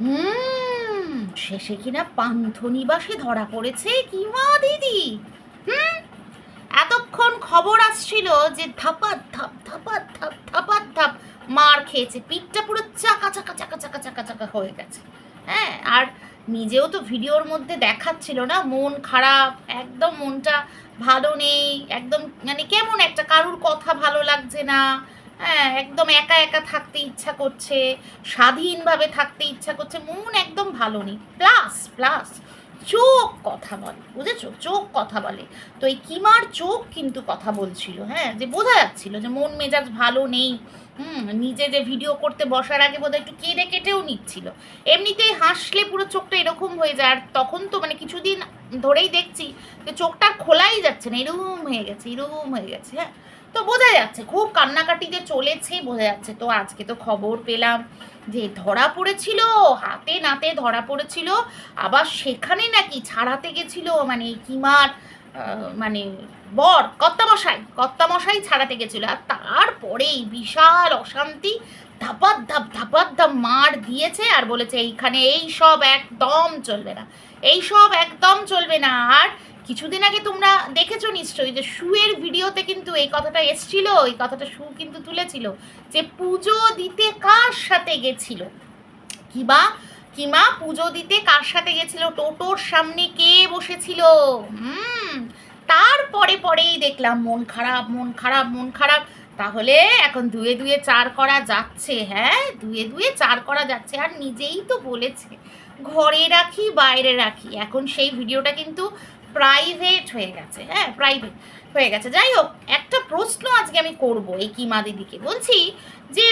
হুম, শেষে কিনা পান্থনিবাসে ধরা পড়েছে কিমা দিদি। হুম, এতক্ষণ খবর আসছিল যে ধাপাত ধাপ ধাপাত ধাপ ধাপাত ধাপ মার খেয়েছে, পিঠটা পুরো চাকা চাকা চাকা চাকা চাকা চাকা হয়ে গেছে। হ্যাঁ, আর নিজেও তো ভিডিওর মধ্যে দেখাচ্ছিল না, মন খারাপ, একদম মনটা ভালো নেই, একদম মানে কেমন একটা, কারুর কথা ভালো লাগছে না। হ্যাঁ, একদম একা একা থাকতে ইচ্ছা করছে, স্বাধীনভাবে থাকতে ইচ্ছা করছে, মন একদম ভালো নেই। প্লাস প্লাস চোখ কথা বলে, বুঝেছো, চোখ কথা বলে। তো এই কিমার চোখ কিন্তু কথা বলছিল, হ্যাঁ, যে বোঝা যাচ্ছিল যে মন মেজাজ ভালো নেই। নিজে যে ভিডিও করতে বসার আগে বোধহয় একটু কেঁদে কেটেও নিচ্ছিল। এমনিতেই হাসলে পুরো চোখটা এরকম হয়ে যায়, আর তখন তো মানে কিছুদিন ধরেই দেখছি যে চোখটা খোলাই যাচ্ছে না, এরকম হয়ে গেছে, এরকম হয়ে গেছে। হ্যাঁ, তো বোঝা যাচ্ছে খুব কান্নাকাটি যে চলেছে, বোঝা যাচ্ছে। তো আজকে তো খবর পেলাম যে ধরা পড়েছিল, হাতে নাতে ধরা পড়েছিল। আবার সেখানে নাকি ছাড়াতে গেছিল, মানে কিমার মানে বর কর্তামশাই ছাড়াতে গেছিল, আর তারপরেই বিশাল অশান্তি, ধাপাত ধাপ মার দিয়েছে, আর বলেছে এইখানে এই সব একদম চলবে না, এই সব একদম চলবে না। আর কিছুদিন আগে তোমরা দেখেছো নিশ্চয়ই যে শুয়ের ভিডিওতে কিন্তু এই কথাটা এসছিল, এই কথাটা শু কিন্তু তুলেছিল যে পুজো দিতে কার সাথে গেছিল, কিবা কিমা পুজো দিতে কার সাথে গেছিল, টোটোর সামনে কে বসেছিল। হুম, তারপরে পরেই দেখলাম মন খারাপ, মন খারাপ, মন খারাপ। তাহলে এখন দুয়ে দুয়ে চার করা যাচ্ছে, হ্যাঁ, দুয়ে দুয়ে চার করা যাচ্ছে। আর নিজেই তো বলেছে ঘরে রাখি বাইরে রাখি, এখন সেই ভিডিওটা কিন্তু প্রাইভেট হয়ে গেছে, হ্যাঁ, প্রাইভেট হয়ে গেছে। যাই হোক, একটা প্রশ্ন আজকে আমি করব এই কিমা দিদিকে, বলছি যে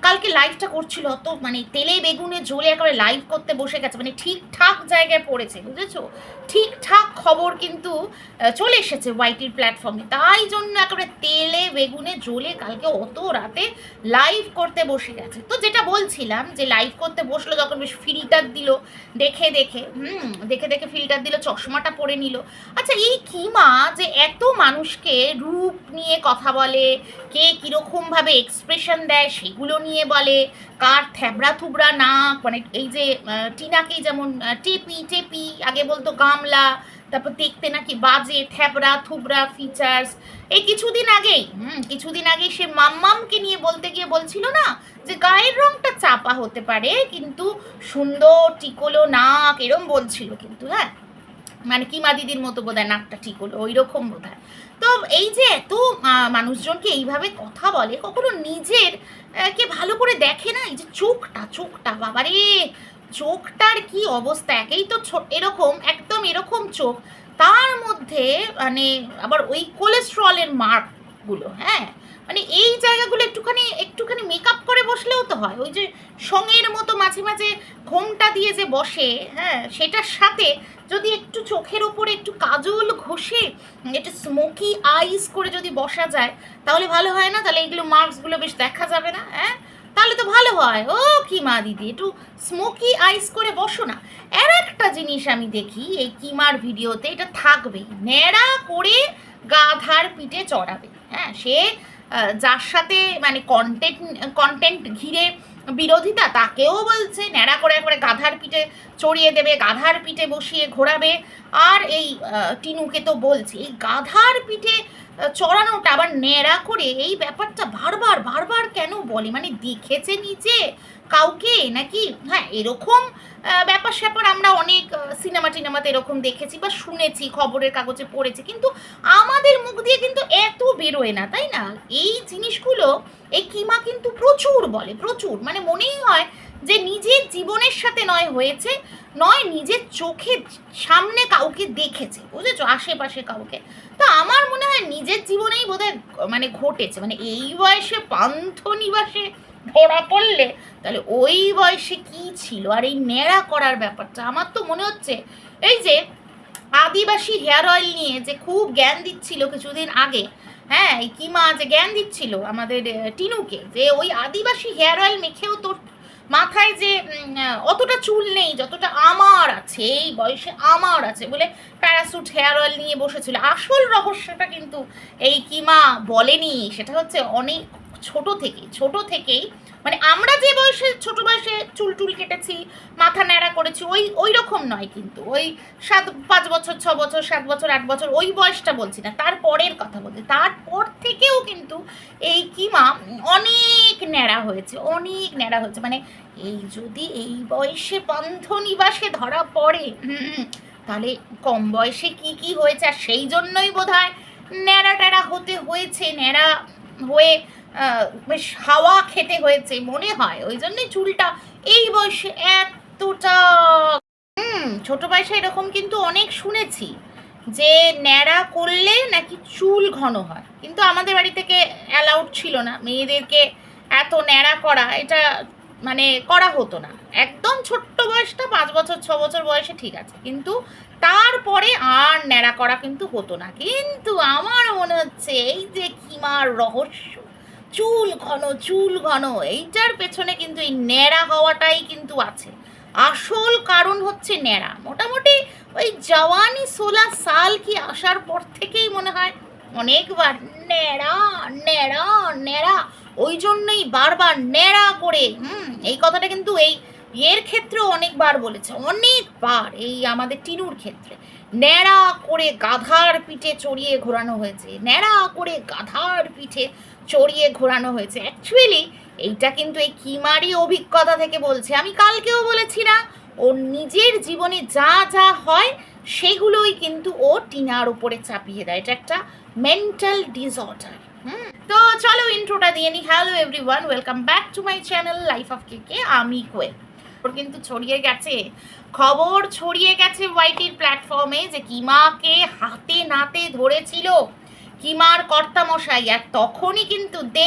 কালকে লাইভটা করছিল, অত মানে তেলে বেগুনে জ্বলে একেবারে লাইভ করতে বসে গেছে, মানে ঠিকঠাক জায়গায় পড়েছে, বুঝেছো, ঠিকঠাক খবর কিন্তু চলে এসেছে ওয়াইটির প্ল্যাটফর্মে, তাই জন্য একেবারে তেলে বেগুনে জ্বলে কালকে অত রাতে লাইভ করতে বসে গেছে। তো যেটা বলছিলাম যে লাইভ করতে বসলো যখন, বেশ ফিল্টার দিল, দেখে দেখে দেখে দেখে ফিল্টার দিল, চশমাটা পরে নিল। আচ্ছা, এই কিমা যে এত মানুষকে রূপ নিয়ে কথা বলে, কে কীরকমভাবে এক্সপ্রেশন দেয় সেগুলো নিয়ে বলে, কার থ্যাবড়া থুবড়া নাক, মানে এই যে টিনাকেই যেমন টেপি টেপি আগে বলতো গামলা, তারপর দেখতে নাকি বাজে, থ্যাবড়া থুবড়া ফিচার্স। এই কিছুদিন আগেই সে মাম্মামকে নিয়ে বলতে গিয়ে বলছিল না যে গায়ের রংটা চাপা হতে পারে কিন্তু সুন্দর টিকলো নাক, এরম বলছিল কিন্তু, হ্যাঁ, মানে কিমা দিদির মতো বোধহয় নাকটা ঠিক হলো, ওই রকম বোধহয়। তো এই যে এত মানুষজনকে এইভাবে কথা বলে, কখনো নিজের কে ভালো করে দেখে না। এই যে চোখটা চোখটা বাবারে, চোখটার কি অবস্থা, একেই তো এরকম একদম এরকম চোখ, তার মধ্যে মানে আবার ওই কোলেস্ট্রলের মার্কগুলো, হ্যাঁ, মানে এই জায়গাগুলো একটুখানি একটুখানি মেকআপ করে বসলেও তো হয়, ওই যে সঙের মতো মাঝে মাঝে ঘোমটা দিয়ে যে বসে, হ্যাঁ, সেটার সাথে যদি একটু চোখের ওপরে একটু কাজল ঘষে একটু স্মোকি আইস করে যদি বসা যায় তাহলে ভালো হয় না? তাহলে এগুলো মার্কসগুলো বেশ দেখা যাবে না, হ্যাঁ, তাহলে তো ভালো হয়। ও কিমা দিদি, একটু স্মোকি আইস করে বসো না। আর একটা জিনিস আমি দেখি এই কিমার ভিডিওতে, এটা থাকবেই, ন্যাড়া করে গাধার পিঠে চড়াবে, হ্যাঁ, সে যার সাথে মানে কন্টেন্ট ঘিরে বিরোধিতা, তাকেও বলছে ন্যাড়া করে একবারে গাধার পিঠে চড়িয়ে দেবে, গাধার পিঠে বসিয়ে ঘোরাবে। আর এই টিনুকে তো বলছে এই গাধার পিঠে চড়ানোটা আবার ন্যাড়া করে, এই ব্যাপারটা বারবার বারবার কেন বলে, মানে দেখেছে নিচে কাউকে নাকি? হ্যাঁ, এরকম ব্যাপার স্যাপার আমরা অনেক সিনেমা টিনেমাতে এরকম দেখেছি বা শুনেছি, খবরের কাগজে পড়েছি, কিন্তু আমাদের মুখ দিয়ে কিন্তু এত বেরোয় না, তাই না? এই জিনিসগুলো এই কিমা কিন্তু প্রচুর বলে, প্রচুর, মানে মনেই হয় যে নিজের জীবনের সাথে নয় হয়েছে, নয় নিজের চোখের সামনে কাউকে দেখেছে, বুঝেছো, আশেপাশে কাউকে। তো আমার মনে হয় নিজের জীবনেই বোধহয় মানে ঘটেছে, মানে এই বয়সে পান্থনিবাসে ধরা পড়লে তাহলে ওই বয়সে কি ছিল। আর এই ন্যাড়া করার ব্যাপারটা আমার তো মনে হচ্ছে এই যে আদিবাসী হেয়ার অয়েল নিয়ে যে খুব জ্ঞান দিচ্ছিল কিছুদিন আগে, হ্যাঁ, এই কিমা যে জ্ঞান দিচ্ছিল আমাদের টিনুকে, যে ওই আদিবাসী হেয়ার অয়েল মেখেও তোর মাথায় যে অতটা চুল নেই যতটা আমার আছে, এই বয়সে আমার আছে বলে প্যারাসুট হেয়ার অয়েল নিয়ে বসেছিল। আসল রহস্যটা কিন্তু এই কিমা বলেনি, সেটা হচ্ছে অনেক ছোট থেকেই মানে আমরা যে বয়সে ছোট বয়সে চুল টুল কেটেছি, মাথা ন্যাড়া করেছি, ওই রকম নয় কিন্তু। ওই 5 বছর 6 বছর 7 বছর 8 বছর ওই বয়সটা বলছি না, তারপরের কথা বলছি। তারপর থেকেও কিন্তু এই কিমা অনেক ন্যাড়া হয়েছে, অনেক ন্যাড়া হয়েছে। মানে এই যদি এই বয়সে পান্থনিবাসে ধরা পড়ে, তাহলে কম বয়সে কি কি হয়েছে। আর সেই জন্যই বোধহয় ন্যাড়া ট্যাড়া হতে হয়েছে, ন্যাড়া হয়ে বেশ হাওয়া খেতে হয়েছে মনে হয়। ওই জন্যই চুলটা এই বয়সে এতটা। ছোট বয়সে এরকম কিন্তু অনেক শুনেছি যে ন্যাড়া করলে নাকি চুল ঘন হয়, কিন্তু আমাদের বাড়ি থেকে অ্যালাউড ছিল না মেয়েদেরকে এত ন্যাড়া করা, এটা মানে করা হতো না। একদম ছোট্ট বয়সটা 5 বছর 6 বছর বয়সে ঠিক আছে, কিন্তু তারপরে আর ন্যাড়া করা কিন্তু হতো না। কিন্তু আমার মনে হচ্ছে এই যে কিমার রহস্য, চুল ঘন, এইটার পেছনে কিন্তু এই ন্যাড়া হওয়াটাই কিন্তু আছে। আসল কারণ হচ্ছে ন্যাড়া। মোটামুটি ওই জওয়ানি 16 সাল কি আসার পর থেকেই মনে হয় অনেকবার ন্যাড়া ন্যাড়া ন্যাড়া, ওই জন্যই বারবার ন্যাড়া করে। এই কথাটা কিন্তু এই এর ক্ষেত্রেও অনেকবার বলেছে, অনেকবার। এই আমাদের টিনুর ক্ষেত্রে ন্যাড়া করে গাধার পিঠে চড়িয়ে ঘোরানো হয়েছে, ন্যাড়া করে গাধার পিঠে চড়িয়ে ঘোরানো হয়েছে। অ্যাকচুয়ালি এইটা কিন্তু এই কিমারই অভিজ্ঞতা থেকে বলছে। আমি কালকেও বলেছি না, ওর নিজের জীবনে যা যা হয় সেগুলোই কিন্তু ও টিনার উপরে চাপিয়ে দেয়। এটা একটা মেন্টাল ডিসঅর্ডার। তো চলো ইন্ট্রোটা দিয়ে নি। Hello everyone, welcome back to my channel life of কেকে। আমি কোয়েল। কিন্তু ছড়িয়ে গেছে, খবর ছড়িয়ে গেছে ওয়াইটির প্ল্যাটফর্মে যে কিমাকে হাতে নাতে ধরেছিল কিমার কর্তামশাই, আর তখনই কিন্তু দে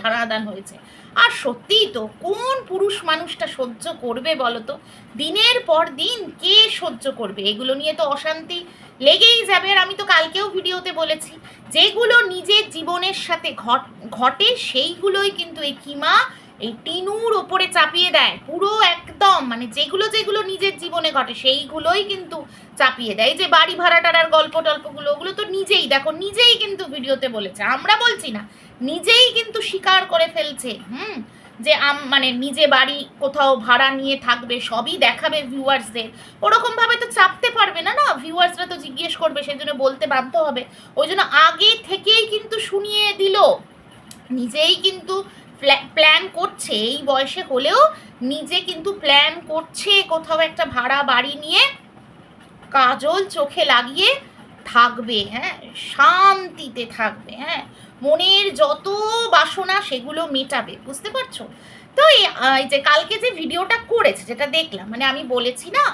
ধানাদান হয়েছে। আর সত্যিই তো, কোন পুরুষ মানুষটা সহ্য করবে বলো তো? দিনের পর দিন কে সহ্য করবে? এগুলো নিয়ে তো অশান্তি লেগেই যাবে। আর আমি তো কালকেও ভিডিওতে বলেছি, যেগুলো নিজের জীবনের সাথে ঘটে সেইগুলোই কিন্তু এই কিমা এই টিনুর ওপরে চাপিয়ে দেয় পুরো একদম। মানে যেগুলো নিজের জীবনে ঘটে সেইগুলোই কিন্তু চাপিয়ে দেয়। যে বাড়ি ভাড়া টাড়ার গল্প টল্পগুলো, ওগুলো তো নিজেই দেখো, নিজেই কিন্তু ভিডিওতে বলেছে, আমরা বলছি না, নিজেই কিন্তু স্বীকার করে ফেলছে। যে মানে নিজে বাড়ি কোথাও ভাড়া নিয়ে থাকবে, সবই দেখাবে ভিউয়ার্সদের। ওরকমভাবে তো চাপতে পারবে না, ভিউয়ার্সরা তো জিজ্ঞেস করবে, সেই জন্য বলতে বাধ্য হবে। ওই জন্য আগে থেকেই কিন্তু শুনিয়ে দিল, নিজেই কিন্তু প্ল্যান করছে। এই বয়সে হলেও নিজে কিন্তু প্ল্যান করছে কোথাও একটা ভাড়া বাড়ি নিয়ে কাজল চোখে লাগিয়ে থাকবে, শান্তিতে থাকবে, মনের যত বাসনা সেগুলো মেটাবে, বুঝতে পারছো তো? এই যে কালকে যে ভিডিওটা করেছে, যেটা দেখলাম, মানে আমি বলেছি না,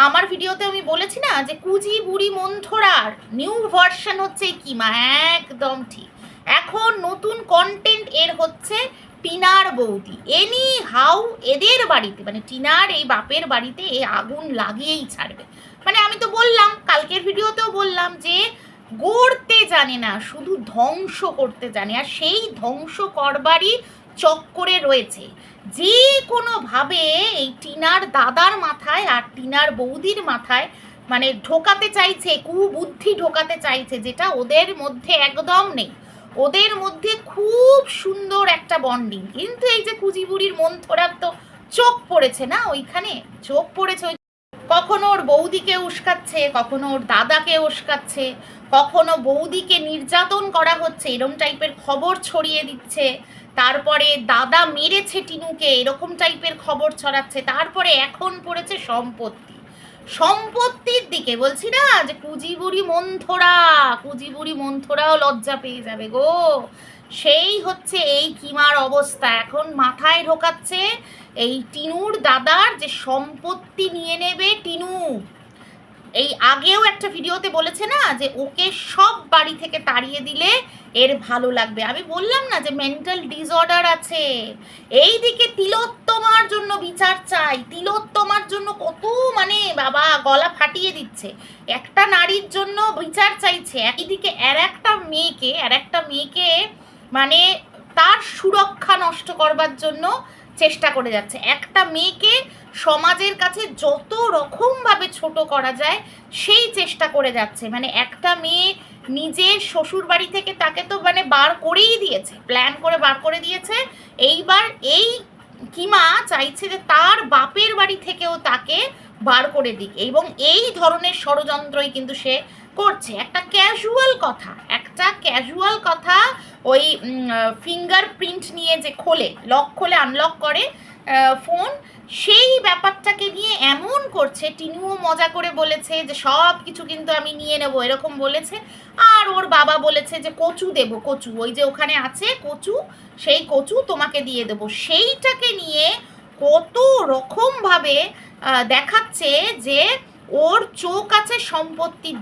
আমার ভিডিওতে আমি বলেছি না যে কুজি বুড়ি মন্থরার নিউ ভার্সন হচ্ছে কিমা। একদম ঠিক। এখন নতুন কন্টেন্ট এর হচ্ছে টিনার বৌদি। এনি হাউ এদের বাড়িতে, মানে টিনার এই বাপের বাড়িতে এ আগুন লাগিয়েই ছাড়বে। মানে আমি তো বললাম, কালকের ভিডিওতেও বললাম যে গড়তে জানে না, শুধু ধ্বংস করতে জানে। আর সেই ধ্বংস করবারই চক্করে রয়েছে। যে কোনোভাবে এই টিনার দাদার মাথায় আর টিনার বৌদির মাথায় মানে ঢোকাতে চাইছে, কুবুদ্ধি ঢোকাতে চাইছে, যেটা ওদের মধ্যে একদম নেই। ওদের মধ্যে খুব সুন্দর একটা বন্ডিং, কিন্তু এই যে কুজিবুড়ির মন্থরার তো চোখ পড়েছে না, ওইখানে চোখ পড়েছে। কখনো ওর বৌদিকে উস্কাচ্ছে, কখনো ওর দাদাকে উস্কাচ্ছে, কখনো বৌদিকে নির্যাতন করা হচ্ছে এরকম টাইপের খবর ছড়িয়ে দিচ্ছে। তারপরে দাদা মেরেছে টিনুকে এরকম টাইপের খবর ছড়াচ্ছে। তারপরে এখন পড়েছে সম্পত্তির দিকে। বলছি না যে কুজিবুড়ি মন্থরাও লজ্জা পেয়ে যাবে গো। সেই হচ্ছে এই কিমার অবস্থা। এখন মাথায় ঢোকাচ্ছে এই টিনুর দাদার যে সম্পত্তি নিয়ে নেবে টিনু। এই আগেও একটা ভিডিওতে বলেছে না যে ওকে সব বাড়ি থেকে তাড়িয়ে দিলে এর ভালো লাগবে। আমি বললাম না যে মেন্টাল ডিসঅর্ডার আছে। এই দিকে তিলোত্তমার জন্য বিচার চাই, তিলোত্তমার জন্য কত মানে বাবা গলা ফাটিয়ে দিচ্ছে, একটা নারীর জন্য বিচার চাইছে। একদিকে আর একটা মেয়েকে মানে তার সুরক্ষা নষ্ট করবার জন্য চেষ্টা করে যাচ্ছে। একটা মেয়েকে সমাজের কাছে যত রকমভাবে ছোট করা যায় সেই চেষ্টা করে যাচ্ছে। মানে একটা মেয়ে নিজের শ্বশুর বাড়ি থেকে তাকে তো মানে বার করেই দিয়েছে, প্ল্যান করে বার করে দিয়েছে। এইবার এই কিমা চাইছে যে তার বাপের বাড়ি থেকেও তাকে বার করে দিক, এবং এই ধরনের ষড়যন্ত্রই কিন্তু সে করছে। একটা ক্যাজুয়াল কথা ওই ফিঙ্গারপ্রিন্ট নিয়ে যে লক খোলে আনলক করে ফোন, সেই ব্যাপারটাকে নিয়ে এমন করছে। টিনুও মজা করে বলেছে যে সব কিছু কিন্তু আমি নিয়ে নেব, এরকম বলেছে। আর ওর বাবা বলেছে যে কচু দেবো, কচু ওই যে ওখানে আছে কচু, সেই কচু তোমাকে দিয়ে দেবো। সেইটাকে নিয়ে কত রকমভাবে দেখাচ্ছে যে ওর চোখ আছে সম্পত্তির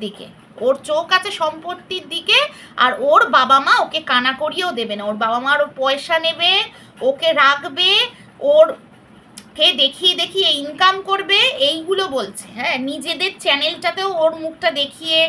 দিকে, আর ওর বাবা মা ওকে কানা করিয়েও দেবে না। ওর বাবা মা ওর পয়সা নেবে, ওকে রাখবে, ওর কে দেখিয়ে ইনকাম করবে, এইগুলো বলছে। হ্যাঁ, নিজেদের চ্যানেলটাতেও ওর মুখটা দেখিয়ে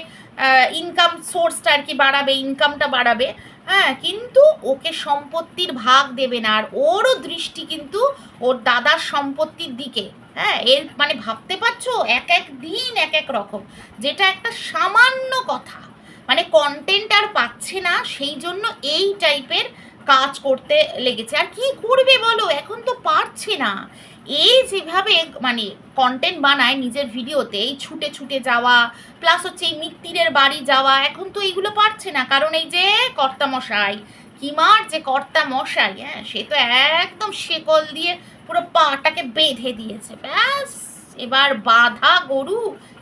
ইনকাম সোর্সটা আর কি বাড়াবে, ইনকামটা বাড়াবে। হ্যাঁ, কিন্তু ওকে সম্পত্তির ভাগ দেবে না। আর ওরও দৃষ্টি কিন্তু ওর দাদার সম্পত্তির দিকে। হ্যাঁ, এর মানে ভাবতে পারছো, এক এক দিন এক এক রকম। যেটা একটা সামান্য কথা, মানে কন্টেন্ট আর পাচ্ছে না, সেই জন্য এই টাইপের কাজ করতে লেগেছে। আর কি করবে বলো, এখন তো পারছে না। এই যেভাবে মানে কন্টেন্ট বানায় নিজের ভিডিওতে, এই ছুটে ছুটে যাওয়া, প্লাস হচ্ছে এই মিত্তিরের বাড়ি যাওয়া, এখন তো এইগুলো পারছে না। কারণ এই যে কর্তামশাই, কিমার যে কর্তামশাই, হ্যাঁ, সে তো একদম শেকল দিয়ে পুরো পাটাকে বেঁধে দিয়েছে। ব্যাস, এবার বাঁধা গরু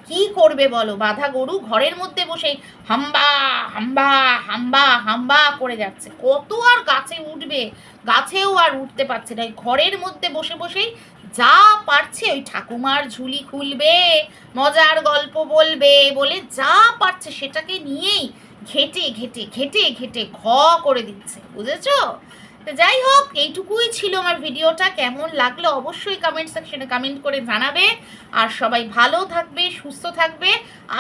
কি করবে বলো? বাঁধা গরু ঘরের মধ্যে বসে হাম্বা হাম্বা হাম্বা হাম্বা করে যাচ্ছে। কত আর গাছে উঠবে? গাছেও আর উঠতে পারছে না। ঘরের মধ্যে বসে বসেই যা পারছে ওই ঠাকুমার ঝুলি খুলবে, মজার গল্প বলবে বলে যা পারছে সেটাকে নিয়েই ঘেটে ঘেটে ঘেটে ঘেটে করে দিচ্ছে, বুঝেছো? তো যাই হোক, এইটুকুই ছিল আমার ভিডিওটা। কেমন লাগলো অবশ্যই কমেন্ট সেকশনে কমেন্ট করে জানাবে। আর সবাই ভালো থাকবে, সুস্থ থাকবে।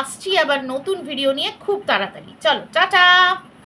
আসছি আবার নতুন ভিডিও নিয়ে খুব তাড়াতাড়ি। চলো, টাটা।